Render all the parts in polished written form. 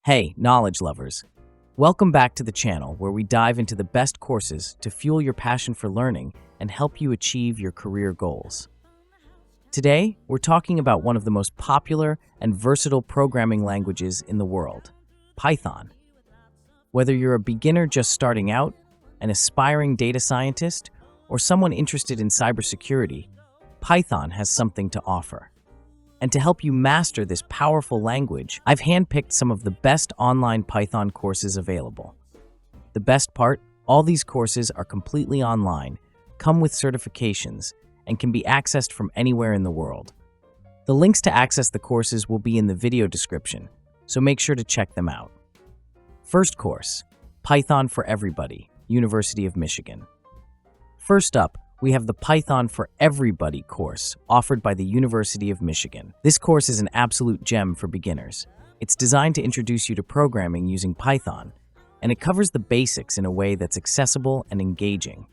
Hey, knowledge lovers. Welcome back to the channel where we dive into the best courses to fuel your passion for learning and help you achieve your career goals. Today, we're talking about one of the most popular and versatile programming languages in the world, Python. Whether you're a beginner just starting out, an aspiring data scientist, or someone interested in cybersecurity, Python has something to offer. And to help you master this powerful language, I've handpicked some of the best online Python courses available. The best part, all these courses are completely online, come with certifications, and can be accessed from anywhere in the world. The links to access the courses will be in the video description, so make sure to check them out. First course, Python for Everybody, University of Michigan. First up, we have the Python for Everybody course offered by the University of Michigan. This course is an absolute gem for beginners. It's designed to introduce you to programming using Python, and it covers the basics in a way that's accessible and engaging.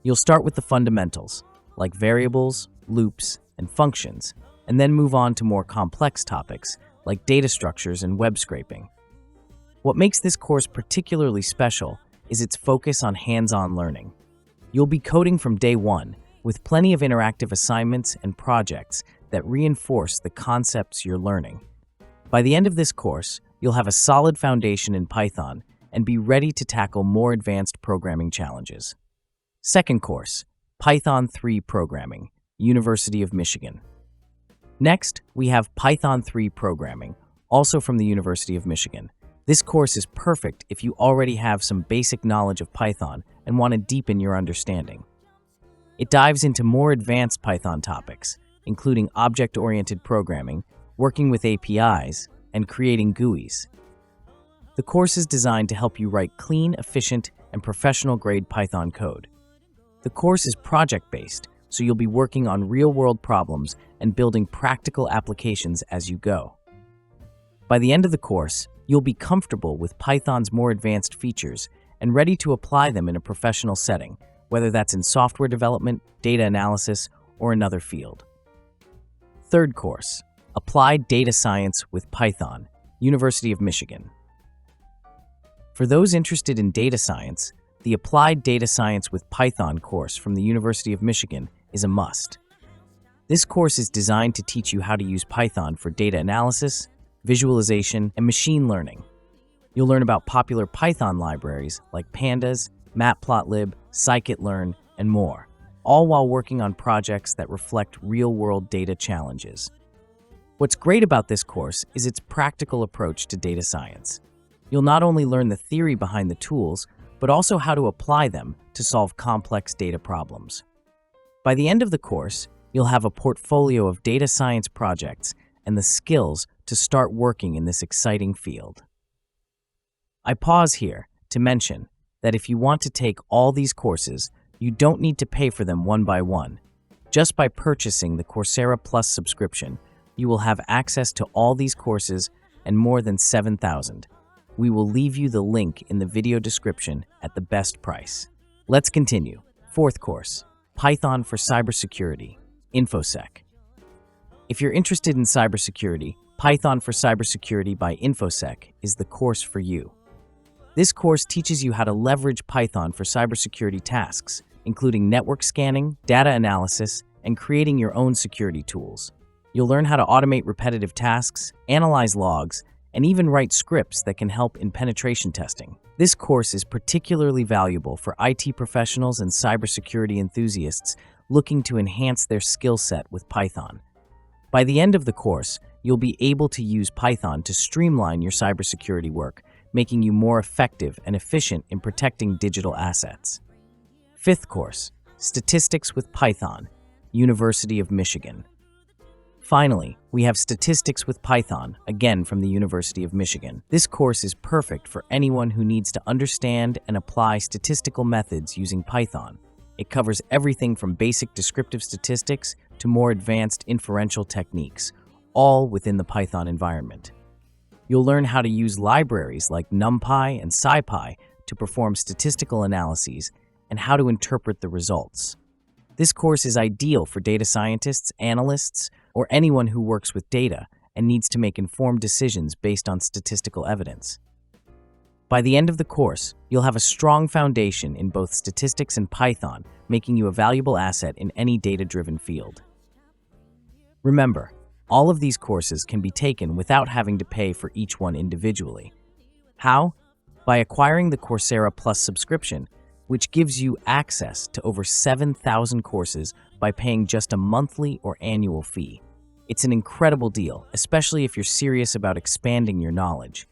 You'll start with the fundamentals, like variables, loops, and functions, and then move on to more complex topics, like data structures and web scraping. What makes this course particularly special is its focus on hands-on learning. You'll be coding from day one, with plenty of interactive assignments and projects that reinforce the concepts you're learning. By the end of this course, you'll have a solid foundation in Python and be ready to tackle more advanced programming challenges. Second course, Python 3 Programming, University of Michigan. Next, we have Python 3 Programming, also from the University of Michigan. This course is perfect if you already have some basic knowledge of Python and want to deepen your understanding. It dives into more advanced Python topics, including object-oriented programming, working with APIs, and creating GUIs. The course is designed to help you write clean, efficient, and professional-grade Python code. The course is project-based, so you'll be working on real-world problems and building practical applications as you go. By the end of the course, you'll be comfortable with Python's more advanced features and ready to apply them in a professional setting, whether that's in software development, data analysis, or another field. Third course, Applied Data Science with Python, University of Michigan. For those interested in data science, the Applied Data Science with Python course from the University of Michigan is a must. This course is designed to teach you how to use Python for data analysis, visualization, and machine learning. You'll learn about popular Python libraries like Pandas, Matplotlib, scikit-learn, and more, all while working on projects that reflect real-world data challenges. What's great about this course is its practical approach to data science. You'll not only learn the theory behind the tools, but also how to apply them to solve complex data problems. By the end of the course, you'll have a portfolio of data science projects and the skills to start working in this exciting field. I pause here to mention that if you want to take all these courses, you don't need to pay for them one by one. Just by purchasing the Coursera Plus subscription, you will have access to all these courses and more than 7,000. We will leave you the link in the video description at the best price. Let's continue. Fourth course, Python for Cybersecurity, InfoSec. If you're interested in cybersecurity, Python for Cybersecurity by InfoSec is the course for you. This course teaches you how to leverage Python for cybersecurity tasks, including network scanning, data analysis, and creating your own security tools. You'll learn how to automate repetitive tasks, analyze logs, and even write scripts that can help in penetration testing. This course is particularly valuable for IT professionals and cybersecurity enthusiasts looking to enhance their skill set with Python. By the end of the course, you'll be able to use Python to streamline your cybersecurity work, making you more effective and efficient in protecting digital assets. Fifth course, Statistics with Python, University of Michigan. Finally, we have Statistics with Python, again from the University of Michigan. This course is perfect for anyone who needs to understand and apply statistical methods using Python. It covers everything from basic descriptive statistics to more advanced inferential techniques, all within the Python environment. You'll learn how to use libraries like NumPy and SciPy to perform statistical analyses and how to interpret the results. This course is ideal for data scientists, analysts, or anyone who works with data, and needs to make informed decisions based on statistical evidence. By the end of the course, you'll have a strong foundation in both statistics and Python, making you a valuable asset in any data-driven field. Remember, all of these courses can be taken without having to pay for each one individually. How? By acquiring the Coursera Plus subscription, which gives you access to over 7,000 courses by paying just a monthly or annual fee. It's an incredible deal, especially if you're serious about expanding your knowledge.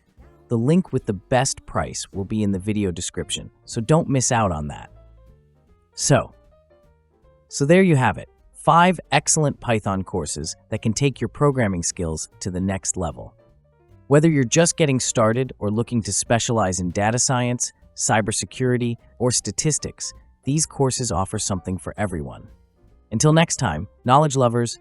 The link with the best price will be in the video description, so don't miss out on that. So there you have it, 5 excellent Python courses that can take your programming skills to the next level. Whether you're just getting started or looking to specialize in data science, cybersecurity, or statistics, these courses offer something for everyone. Until next time, knowledge lovers,